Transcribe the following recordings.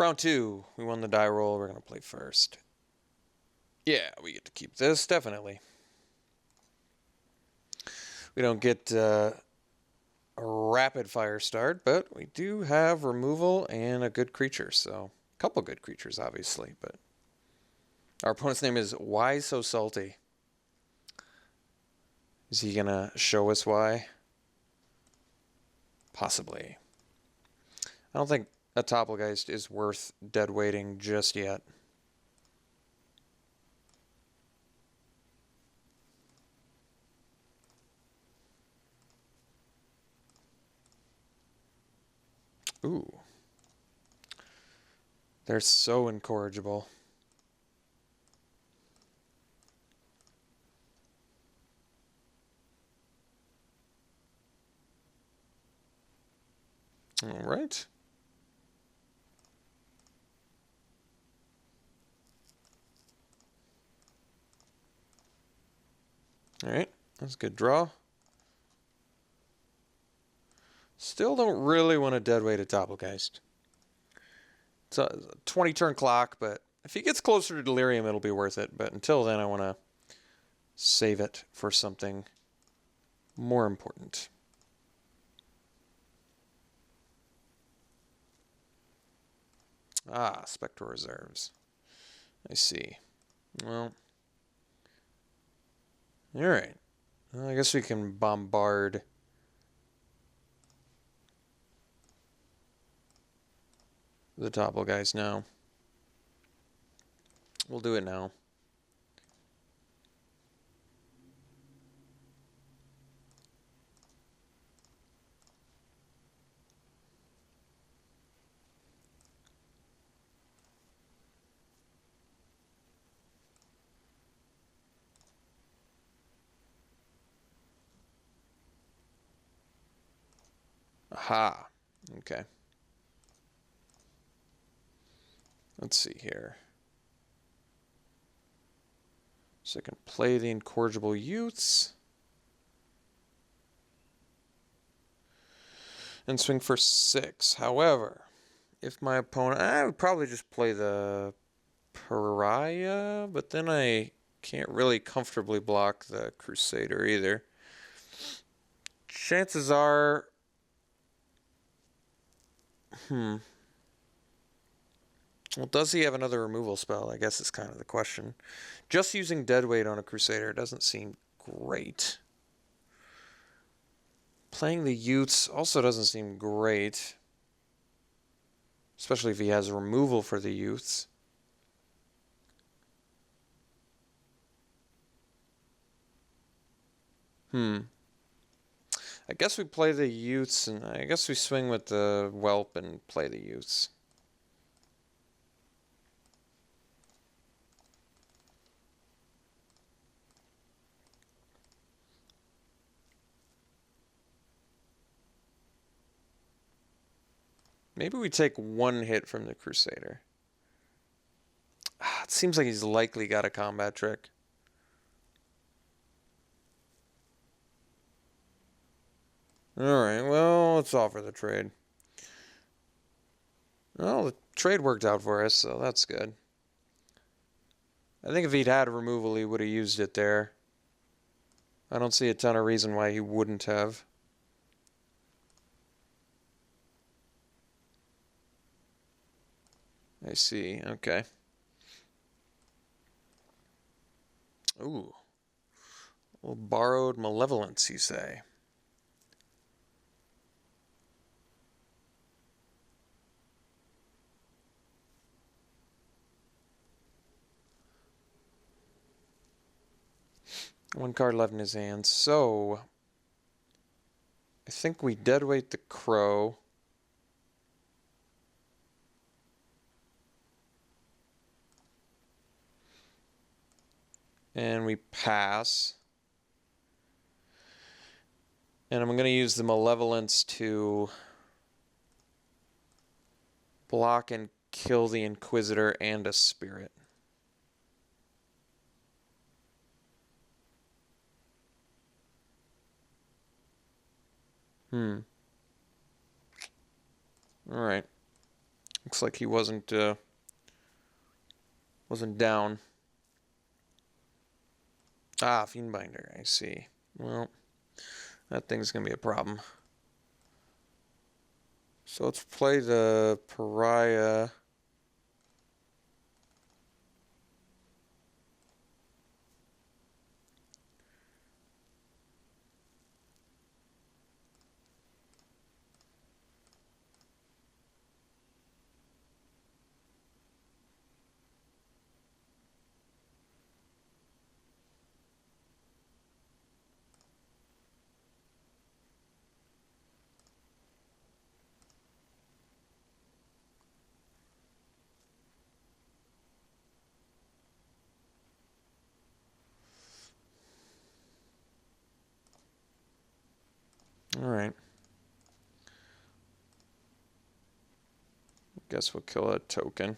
Round two. We won the die roll. We're going to play first. Yeah, we get to keep this, definitely. We don't get a rapid fire start, but we do have removal and a good creature. So, a couple good creatures, obviously. But our opponent's name is Why So Salty? Is he going to show us why? Possibly. I don't think a Topplegeist is worth dead weighting just yet. Ooh. They're so incorrigible. All right. All right. That's a good draw. Still don't really want to deadweight a Doppelgeist. It's a 20 turn clock, but if he gets closer to Delirium, it'll be worth it. But until then, I want to save it for something more important. Ah, Spectral Reserves. I see. Well, alright. Well, I guess we can bombard the Topple guys now. We'll do it now. Aha. Okay. Let's see here. So I can play the Incorrigible Youths. And swing for 6. However, if my opponent... I would probably just play the Pariah, but then I can't really comfortably block the Crusader either. Chances are... Well, does he have another removal spell? I guess is kind of the question. Just using Deadweight on a Crusader doesn't seem great. Playing the Youths also doesn't seem great. Especially if he has removal for the Youths. I guess we play the Youths, and I guess we swing with the Whelp and play the Youths. Maybe we take one hit from the Crusader. It seems like he's likely got a combat trick. Alright, well, let's offer the trade. Well, the trade worked out for us, so that's good. I think if he'd had removal, he would have used it there. I don't see a ton of reason why he wouldn't have. I see, okay. Ooh. Well, borrowed malevolence, you say? One card left in his hand, so I think we deadweight the Crow. And we pass. And I'm going to use the Malevolence to block and kill the Inquisitor and a Spirit. Alright. Looks like he wasn't down. Ah, Fiendbinder, I see. Well, that thing's going to be a problem. So let's play the Pariah. All right. Guess we'll kill a token.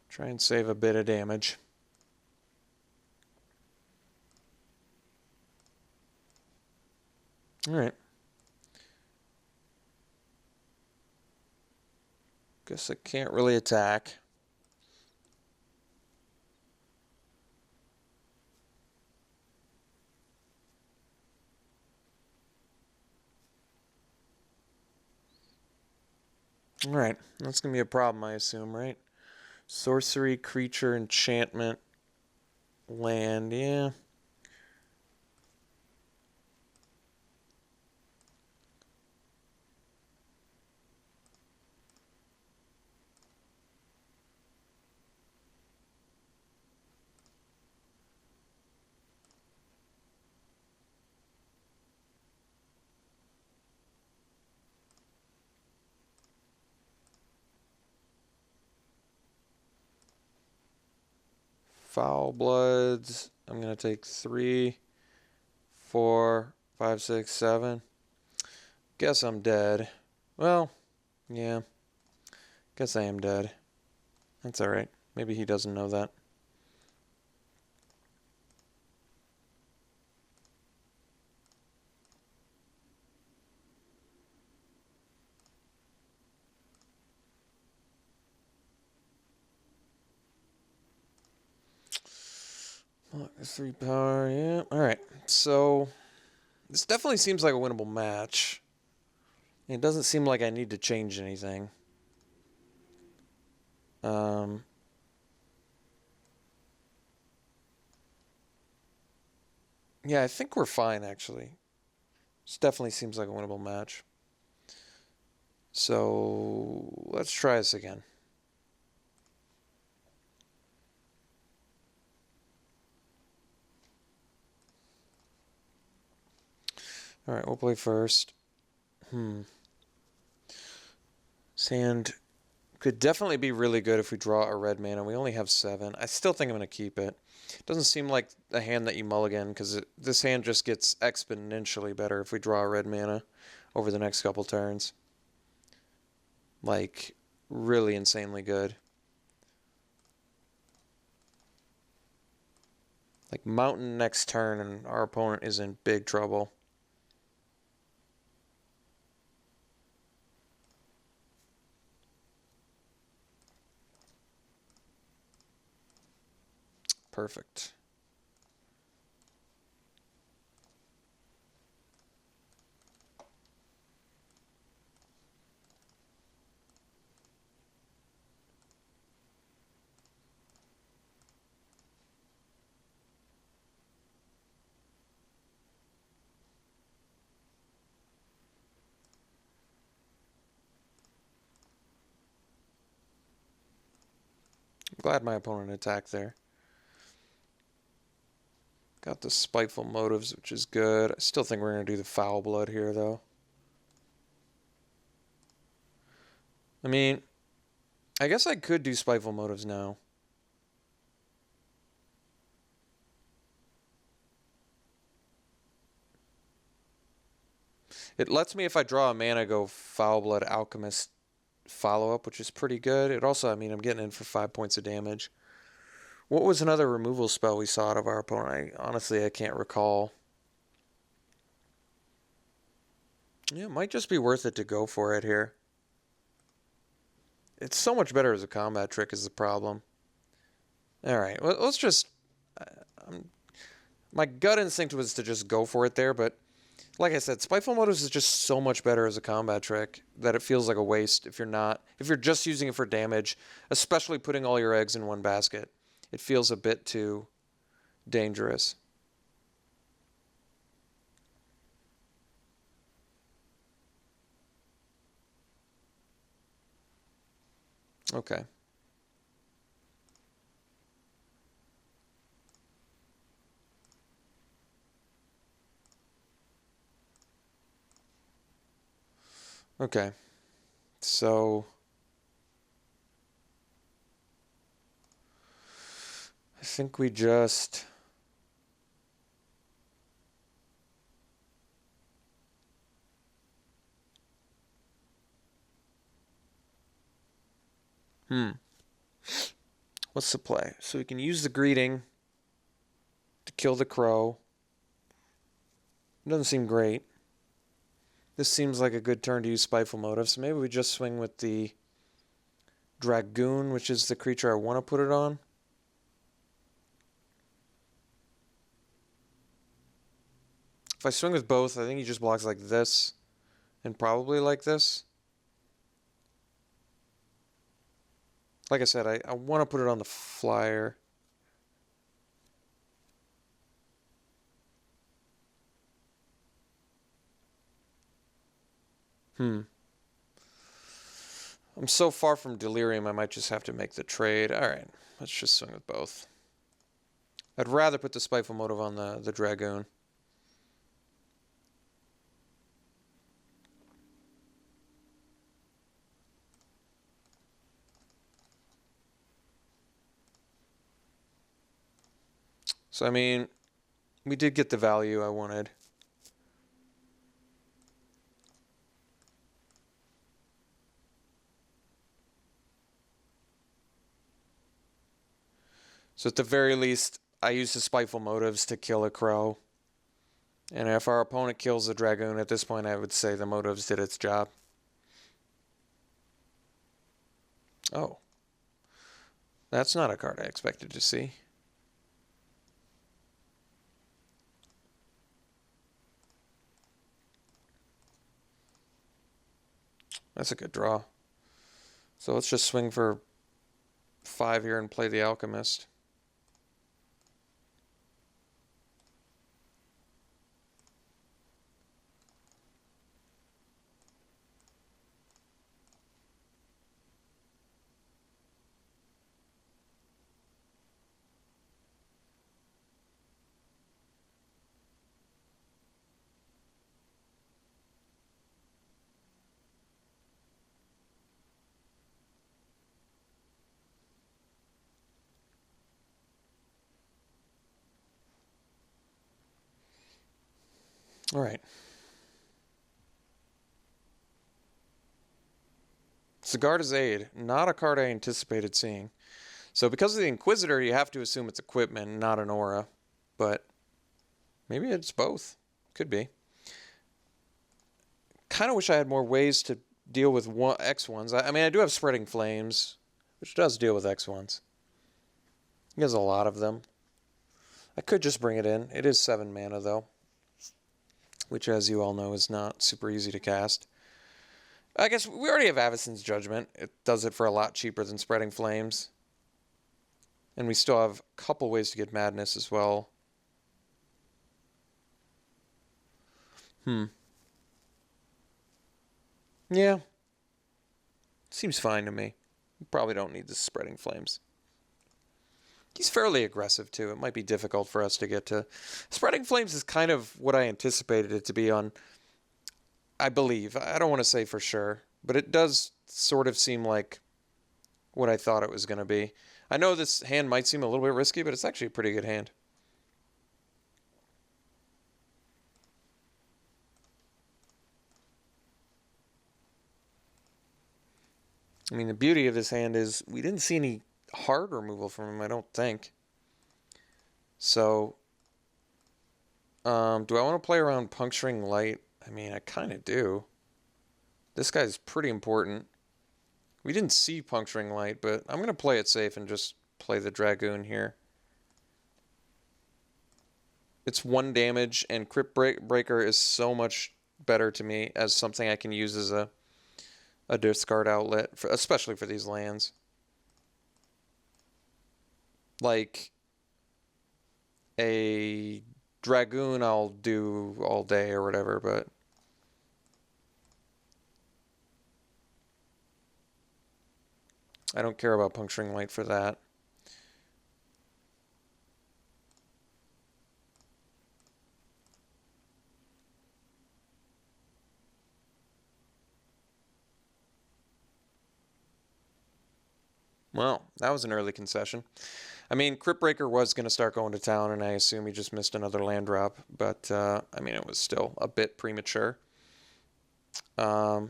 Try and save a bit of damage. All right. Guess I can't really attack. All right. That's going to be a problem, I assume, right? Sorcery, creature, enchantment, land, yeah. Foul Bloods. I'm going to take 3, 4, 5, 6, 7. Guess I'm dead. Well, yeah. Guess I am dead. That's alright. Maybe he doesn't know that. Look, 3 power, yeah. Alright, so this definitely seems like a winnable match. It doesn't seem like I need to change anything. Yeah, I think we're fine, actually. This definitely seems like a winnable match. So, let's try this again. Alright, we'll play first. Sand could definitely be really good if we draw a red mana. We only have 7. I still think I'm going to keep it. It doesn't seem like a hand that you mulligan, because this hand just gets exponentially better if we draw a red mana over the next couple turns. Like, really insanely good. Like, Mountain next turn, and our opponent is in big trouble. Perfect. I'm glad my opponent attacked there. Got the Spiteful Motives, which is good. I still think we're going to do the Foul Blood here, though. I mean, I guess I could do Spiteful Motives now. It lets me, if I draw a mana, go Foul Blood Alchemist follow-up, which is pretty good. It also, I mean, I'm getting in for 5 points of damage. What was another removal spell we saw out of our opponent? Honestly, I can't recall. Yeah, it might just be worth it to go for it here. It's so much better as a combat trick is the problem. Alright, well, let's just... my gut instinct was to just go for it there, but like I said, Spiteful Motives is just so much better as a combat trick that it feels like a waste if you're just using it for damage, especially putting all your eggs in one basket. It feels a bit too dangerous. Okay. Okay. So I think we just... What's the play? So we can use the greeting to kill the crow. It doesn't seem great. This seems like a good turn to use Spiteful Motive, so maybe we just swing with the Dragoon, which is the creature I want to put it on. If I swing with both, I think he just blocks like this, and probably like this. Like I said, I want to put it on the flyer. I'm so far from Delirium, I might just have to make the trade. Alright, let's just swing with both. I'd rather put the Spiteful Motive on the Dragoon. So, I mean, we did get the value I wanted. So at the very least, I use the Spiteful Motives to kill a crow. And if our opponent kills the Dragoon, at this point I would say the Motives did its job. Oh. That's not a card I expected to see. That's a good draw. So let's just swing for 5 here and play the Alchemist. All right. Sigarda's Aid, not a card I anticipated seeing. So because of the Inquisitor, you have to assume it's equipment, not an aura. But maybe it's both. Could be. Kind of wish I had more ways to deal with X1s. I mean, I do have Spreading Flames, which does deal with X1s. He has a lot of them. I could just bring it in. It is 7 mana, though, which, as you all know, is not super easy to cast. I guess we already have Avacyn's Judgment. It does it for a lot cheaper than Spreading Flames. And we still have a couple ways to get Madness as well. Yeah. Seems fine to me. We probably don't need the Spreading Flames. He's fairly aggressive, too. It might be difficult for us to get to. Spreading Flames is kind of what I anticipated it to be on, I believe. I don't want to say for sure, but it does sort of seem like what I thought it was going to be. I know this hand might seem a little bit risky, but it's actually a pretty good hand. I mean, the beauty of this hand is we didn't see any hard removal from him, I don't think. So, do I want to play around Puncturing Light I mean, I kind of do. This guy's pretty important. We didn't see Puncturing Light, but I'm going to play it safe and just play the Dragoon here. It's 1 damage, and Crypt Breaker is so much better to me as something I can use as a discard outlet, especially for these lands. Like a Dragoon I'll do all day or whatever, but I don't care about Puncturing Light for that. Well, that was an early concession. I mean, Crypt Breaker was going to start going to town, and I assume he just missed another land drop. But, I mean, it was still a bit premature. All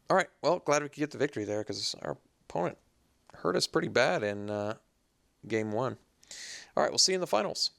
right, well, glad we could get the victory there, because our opponent hurt us pretty bad in game 1. All right, we'll see you in the finals.